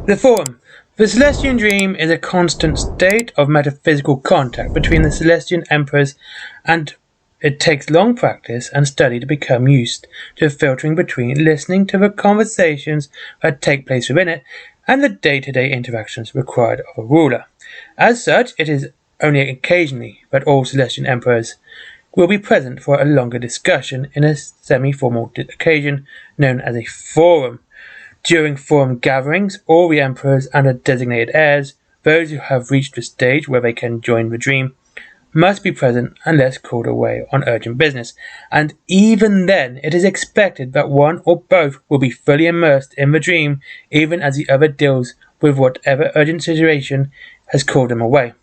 The Forum. The Celestian Dream is a constant state of metaphysical contact between the Celestian Emperors, and it takes long practice and study to become used to filtering between listening to the conversations that take place within it and the day-to-day interactions required of a ruler. As such, it is only occasionally that all Celestian Emperors will be present for a longer discussion in a semi-formal occasion known as a forum. During forum gatherings, all the emperors and their designated heirs, those who have reached the stage where they can join the dream, must be present unless called away on urgent business, and even then it is expected that one or both will be fully immersed in the dream even as the other deals with whatever urgent situation has called them away.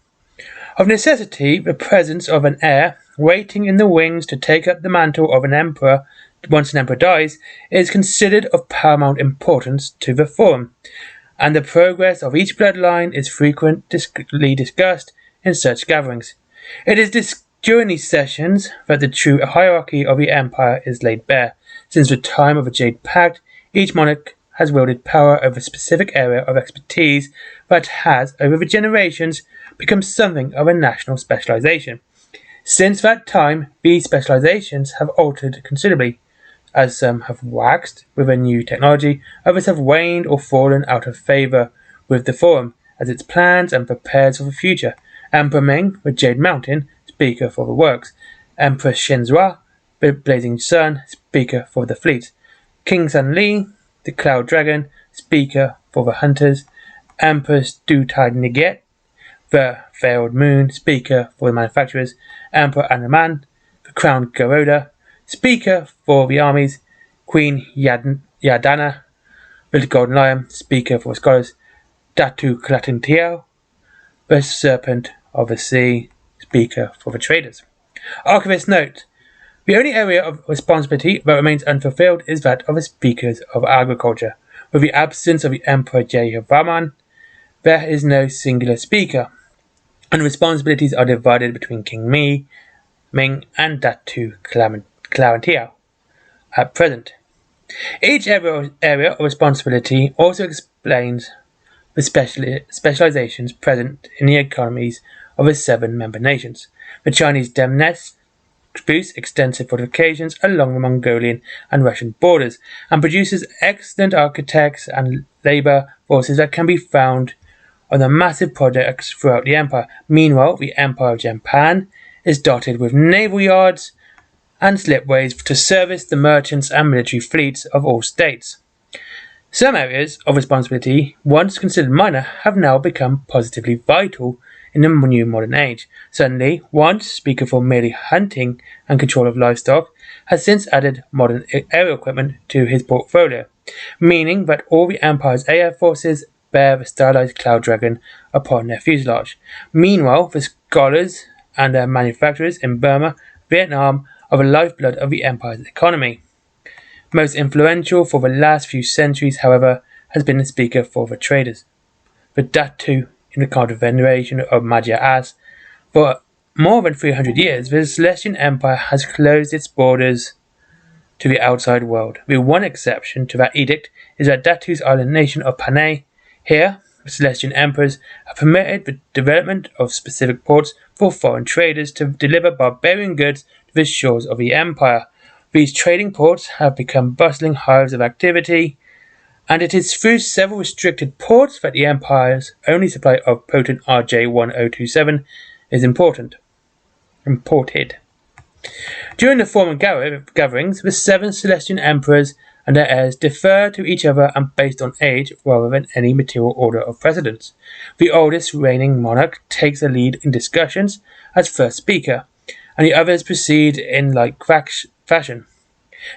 Of necessity, the presence of an heir waiting in the wings to take up the mantle of an emperor once an emperor dies is considered of paramount importance to the forum, and the progress of each bloodline is frequently discussed in such gatherings. It is during these sessions that the true hierarchy of the empire is laid bare. Since the time of the Jade Pact, each monarch has wielded power over a specific area of expertise that has, over the generations, become something of a national specialization. Since that time, these specializations have altered considerably, as some have waxed with a new technology, others have waned or fallen out of favor with the Forum, as it plans and prepares for the future. Emperor Ming, the Jade Mountain, speaker for the works. Emperor Shenzhua, the Blazing Sun, speaker for the fleet. King Sun Li, the Cloud Dragon, speaker for the hunters. Empress Du Tai Niget, the Veiled Moon, speaker for the manufacturers. Emperor Anaman, the Crowned Garuda, speaker for the armies. Queen Yadana, the Golden Lion, speaker for the scholars. Datu Klatintiao, the Serpent of the Sea, speaker for the traders. Archivist note: the only area of responsibility that remains unfulfilled is that of the speakers of agriculture. With the absence of the Emperor Jehovaman, there is no singular speaker, and responsibilities are divided between King Ming, and Datu Klatintiao at present. Each area of responsibility also explains the specializations present in the economies of the 7 member nations. The Chinese Demnets boasts extensive fortifications along the Mongolian and Russian borders, and produces excellent architects and labor forces that can be found on the massive projects throughout the empire. Meanwhile, the Empire of Japan is dotted with naval yards and slipways to service the merchants and military fleets of all states. Some areas of responsibility, once considered minor, have now become positively vital in the new modern age. Suddenly, once speaker for merely hunting and control of livestock, has since added modern aerial equipment to his portfolio, meaning that all the Empire's air forces bear the stylized Cloud Dragon upon their fuselage. Meanwhile, the scholars and their manufacturers in Burma, Vietnam, are the lifeblood of the Empire's economy. Most influential for the last few centuries, however, has been the speaker for the traders, the Datu, in the cult of veneration of Magia As. For more than 300 years, the Celestian Empire has closed its borders to the outside world. The one exception to that edict is that Datu's island nation of Panay. Here, the Celestian Emperors have permitted the development of specific ports for foreign traders to deliver barbarian goods to the shores of the Empire. These trading ports have become bustling hives of activity, and it is through several restricted ports that the Empire's only supply of potent RJ-1027 is imported. During the formal gatherings, the 7 Celestian Emperors and their heirs defer to each other and based on age rather than any material order of precedence. The oldest reigning monarch takes the lead in discussions as first speaker, and the others proceed in like fashion.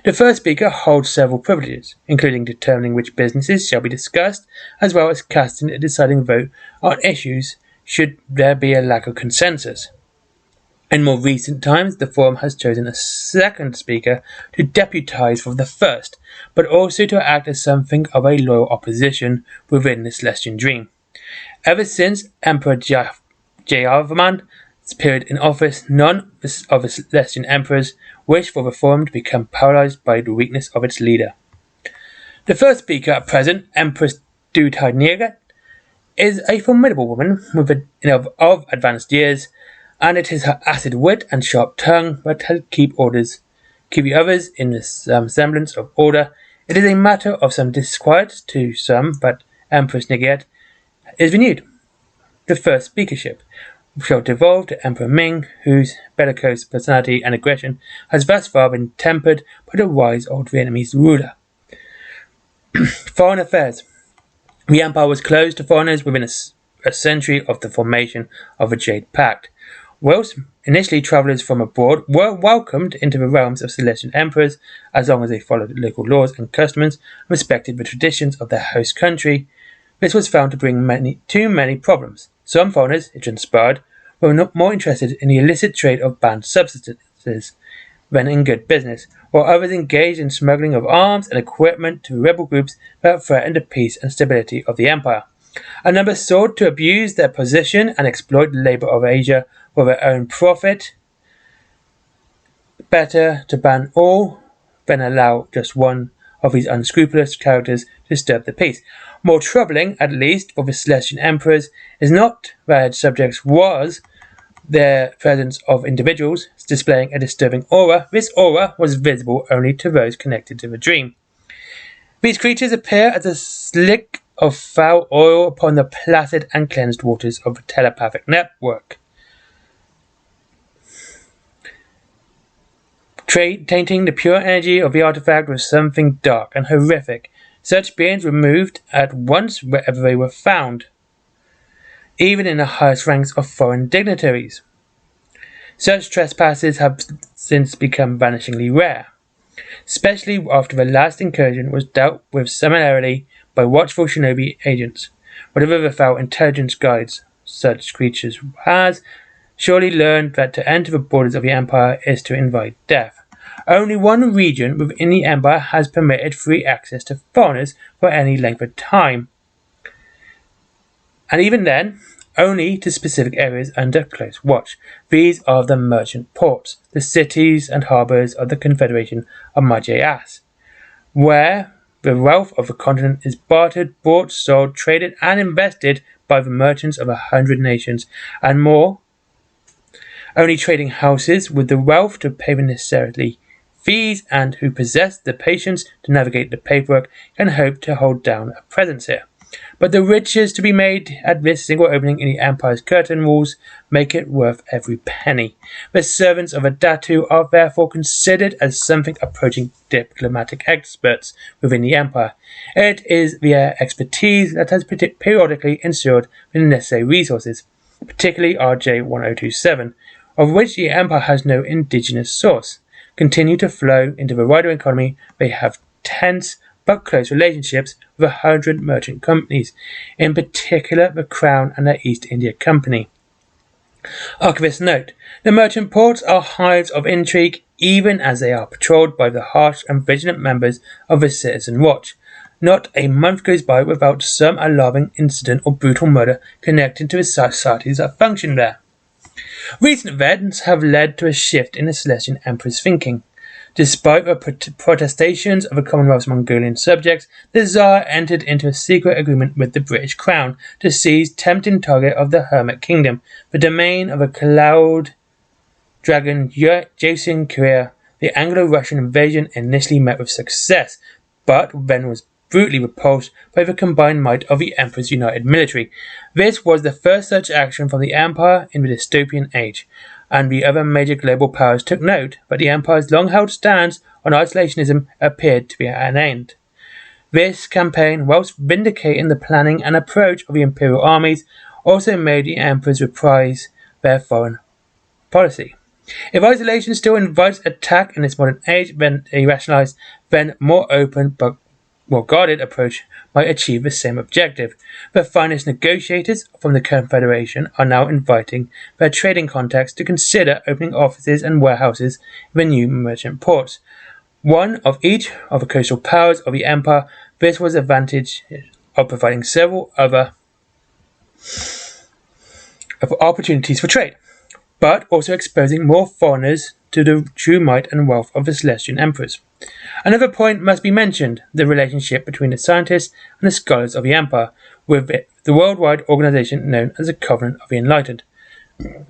The first speaker holds several privileges, including determining which businesses shall be discussed, as well as casting a deciding vote on issues should there be a lack of consensus. In more recent times, the Forum has chosen a second speaker to deputize for the first, but also to act as something of a loyal opposition within the Celestian Dream. Ever since Emperor Jehovaman's period in office, none of the Celestian Emperors wished for the Forum to become paralyzed by the weakness of its leader. The first speaker at present, Empress Dutiniaga is a formidable woman of advanced years, and it is her acid wit and sharp tongue that keep the others in the semblance of order. It is a matter of some disquiet to some, but Empress Nigiat is renewed. The first speakership shall devolve to Emperor Ming, whose bellicose personality and aggression has thus far been tempered by the wise old Vietnamese ruler. Foreign affairs. The empire was closed to foreigners within a century of the formation of the Jade Pact. Whilst initially travellers from abroad were welcomed into the realms of Celestian emperors as long as they followed local laws and customs and respected the traditions of their host country, this was found to bring too many problems. Some foreigners, it transpired, were not more interested in the illicit trade of banned substances than in good business, while others engaged in smuggling of arms and equipment to rebel groups that threatened the peace and stability of the empire. A number sought to abuse their position and exploit the labour of Asia for their own profit. Better to ban all than allow just one of these unscrupulous characters to disturb the peace. More troubling, at least, for the Celestian emperors is not that subjects was their presence of individuals displaying a disturbing aura. This aura was visible only to those connected to the dream. These creatures appear as a slick of foul oil upon the placid and cleansed waters of the telepathic network, tainting the pure energy of the artifact with something dark and horrific. Such beings were removed at once wherever they were found, even in the highest ranks of foreign dignitaries. Such trespasses have since become vanishingly rare, especially after the last incursion was dealt with summarily by watchful shinobi agents. Whatever the foul intelligence guides such creatures has surely learned that to enter the borders of the empire is to invite death. Only one region within the empire has permitted free access to foreigners for any length of time, and even then, only to specific areas under close watch. These are the merchant ports, the cities and harbours of the Confederation of Majias, where the wealth of the continent is bartered, bought, sold, traded, and invested by the merchants of 100 nations and more. Only trading houses with the wealth to pay the necessary fees and who possess the patience to navigate the paperwork can hope to hold down a presence here. But the riches to be made at this single opening in the empire's curtain walls make it worth every penny. The servants of a Datu are therefore considered as something approaching diplomatic experts within the empire. It is their expertise that has periodically ensured the necessary resources, particularly RJ-1027, of which the empire has no indigenous source, continue to flow into the wider economy. They have tense but close relationships with 100 merchant companies, in particular the Crown and the East India Company. Archivist note, the merchant ports are hives of intrigue even as they are patrolled by the harsh and vigilant members of the Citizen Watch. Not a month goes by without some alarming incident or brutal murder connected to the societies that function there. Recent events have led to a shift in the Celestian Emperor's thinking. Despite the protestations of the Commonwealth's Mongolian subjects, the Tsar entered into a secret agreement with the British Crown to seize tempting target of the Hermit Kingdom, the domain of a cloud dragon Jason Korea. The Anglo-Russian invasion initially met with success, but then was brutally repulsed by the combined might of the Emperor's united military. This was the first such action from the Empire in the dystopian age, and the other major global powers took note, but the Empire's long-held stance on isolationism appeared to be at an end. This campaign, whilst vindicating the planning and approach of the Imperial armies, also made the Emperors reprise their foreign policy. If isolation still invites attack in this modern age, then a rationalized, then more open but more guarded approach might achieve the same objective. The finest negotiators from the Confederation are now inviting their trading contacts to consider opening offices and warehouses in the new merchant ports, one of each of the coastal powers of the Empire. This was the advantage of providing several other opportunities for trade, but also exposing more foreigners to the true might and wealth of the Celestian Emperors. Another point must be mentioned, the relationship between the scientists and the scholars of the Empire, with the worldwide organization known as the Covenant of the Enlightened.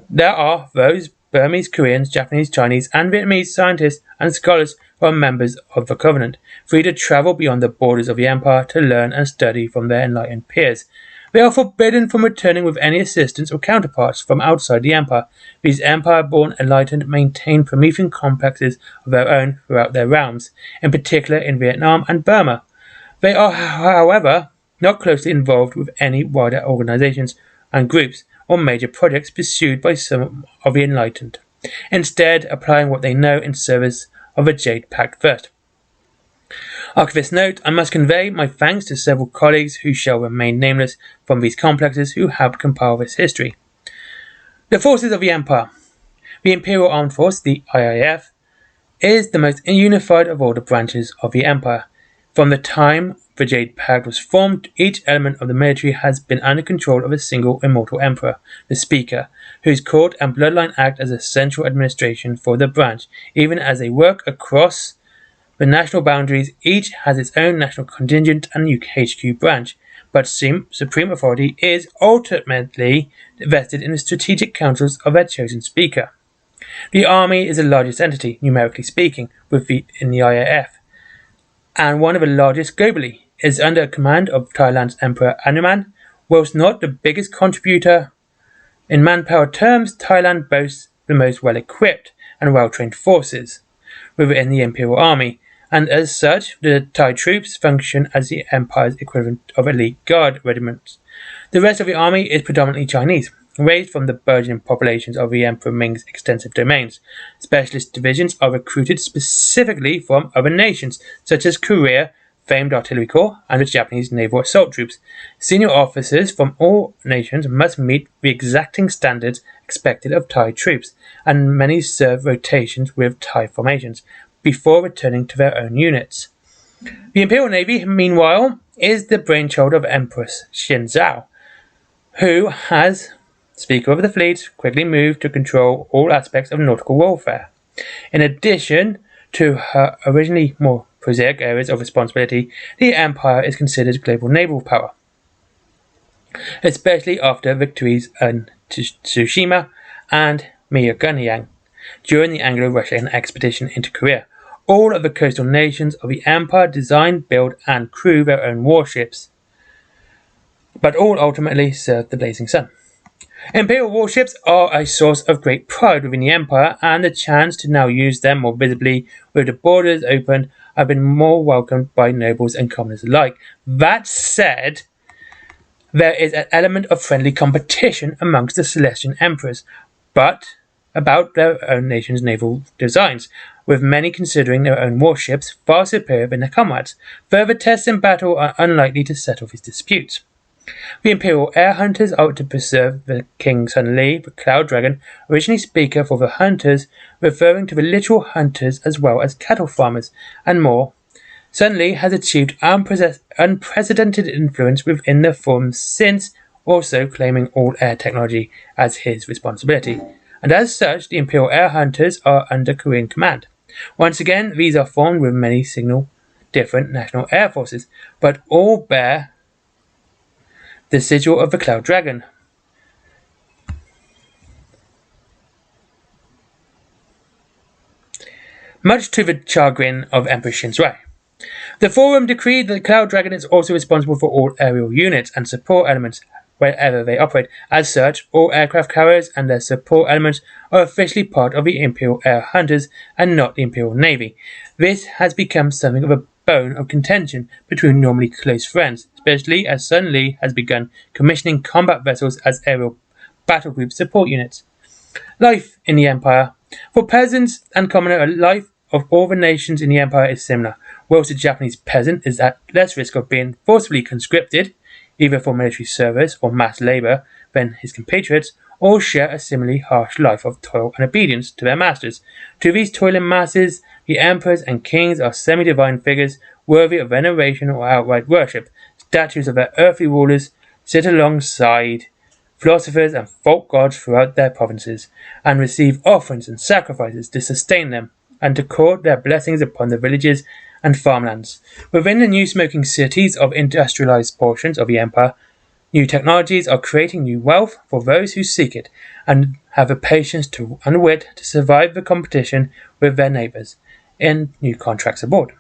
There are those Burmese, Koreans, Japanese, Chinese, and Vietnamese scientists and scholars who are members of the Covenant, free to travel beyond the borders of the Empire to learn and study from their enlightened peers. They are forbidden from returning with any assistants or counterparts from outside the Empire. These Empire-born enlightened maintain Promethean complexes of their own throughout their realms, in particular in Vietnam and Burma. They are, however, not closely involved with any wider organizations and groups or major projects pursued by some of the enlightened, instead applying what they know in service of the Jade Pact first. After this note, I must convey my thanks to several colleagues who shall remain nameless from these complexes who helped compile this history. The forces of the Empire. The Imperial Armed Force, the IAF, is the most unified of all the branches of the Empire. From the time the Jade Pact was formed, each element of the military has been under control of a single immortal emperor, the Speaker, whose court and bloodline act as a central administration for the branch. Even as they work across the national boundaries, each has its own national contingent and HQ branch, but supreme authority is ultimately vested in the strategic councils of their chosen Speaker. The army is the largest entity, numerically speaking, in the IAF, and one of the largest globally. It is under command of Thailand's Emperor Anuman. Whilst not the biggest contributor in manpower terms, Thailand boasts the most well-equipped and well-trained forces within the Imperial Army, and as such, the Thai troops function as the Empire's equivalent of elite guard regiments. The rest of the army is predominantly Chinese, raised from the burgeoning populations of the Emperor Ming's extensive domains. Specialist divisions are recruited specifically from other nations, such as Korea, famed artillery corps, and the Japanese naval assault troops. Senior officers from all nations must meet the exacting standards expected of Thai troops, and many serve rotations with Thai formations before returning to their own units. The Imperial Navy, meanwhile, is the brainchild of Empress Xianzhao, who, as Speaker of the Fleet, quickly moved to control all aspects of nautical warfare. In addition to her originally more prosaic areas of responsibility, the Empire is considered a global naval power, especially after victories in Tsushima and Myeongnyang during the Anglo-Russian expedition into Korea. All of the coastal nations of the Empire design, build, and crew their own warships, but all ultimately serve the blazing sun. Imperial warships are a source of great pride within the Empire, and the chance to now use them more visibly with the borders opened have been more welcomed by nobles and commoners alike. That said, there is an element of friendly competition amongst the Celestian Emperors, but about their own nation's naval designs, with many considering their own warships far superior than their comrades. Further tests in battle are unlikely to settle these disputes. The Imperial Air Hunters are to preserve the King Sun Li, the Cloud Dragon, originally Speaker for the Hunters, referring to the literal hunters as well as cattle farmers, and more. Sun Li has achieved unprecedented influence within the form since, also claiming all air technology as his responsibility, and as such the Imperial Air Hunters are under Korean command. Once again, these are formed with many different national air forces, but all bear the sigil of the Cloud Dragon. Much to the chagrin of Emperor Shinzui, the Forum decreed that the Cloud Dragon is also responsible for all aerial units and support elements wherever they operate. As such, all aircraft carriers and their support elements are officially part of the Imperial Air Hunters and not the Imperial Navy. This has become something of a bone of contention between normally close friends, especially as Sun Li has begun commissioning combat vessels as aerial battle group support units. Life in the Empire. For peasants and commoner, life of all the nations in the Empire is similar. Whilst the Japanese peasant is at less risk of being forcibly conscripted, either for military service or mass labour, than his compatriots, all share a similarly harsh life of toil and obedience to their masters. To these toiling masses, the emperors and kings are semi-divine figures worthy of veneration or outright worship. Statues of their earthly rulers sit alongside philosophers and folk gods throughout their provinces, and receive offerings and sacrifices to sustain them. and to court their blessings upon the villages and farmlands. Within the new smoking cities of industrialized portions of the empire, new technologies are creating new wealth for those who seek it and have the patience and wit to survive the competition with their neighbors in new contracts abroad.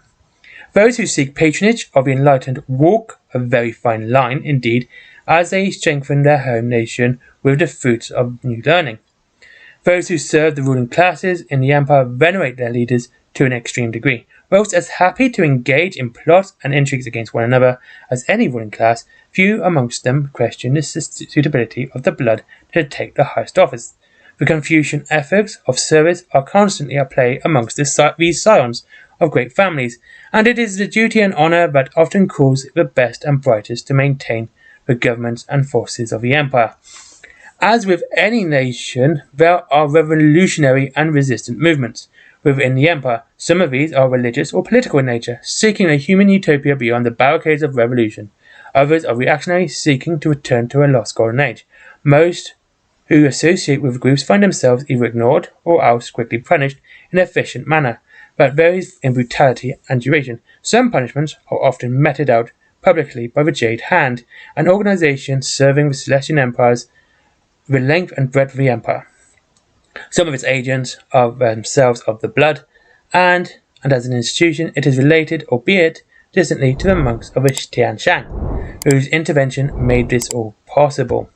Those who seek patronage of the enlightened walk a very fine line indeed as they strengthen their home nation with the fruits of new learning. Those who serve the ruling classes in the empire venerate their leaders to an extreme degree. Whilst as happy to engage in plots and intrigues against one another as any ruling class, few amongst them question the suitability of the blood to take the highest office. The Confucian ethics of service are constantly at play amongst these scions of great families, and it is the duty and honour that often calls the best and brightest to maintain the governments and forces of the empire. As with any nation, there are revolutionary and resistant movements within the empire. Some of these are religious or political in nature, seeking a human utopia beyond the barricades of revolution. Others are reactionary, seeking to return to a lost golden age. Most who associate with groups find themselves either ignored or else quickly punished in an efficient manner, but varies in brutality and duration. Some punishments are often meted out publicly by the Jade Hand, an organization serving the Celestian Empires the length and breadth of the empire. Some of its agents are themselves of the blood, and as an institution it is related, albeit distantly, to the monks of the Tianshan, whose intervention made this all possible.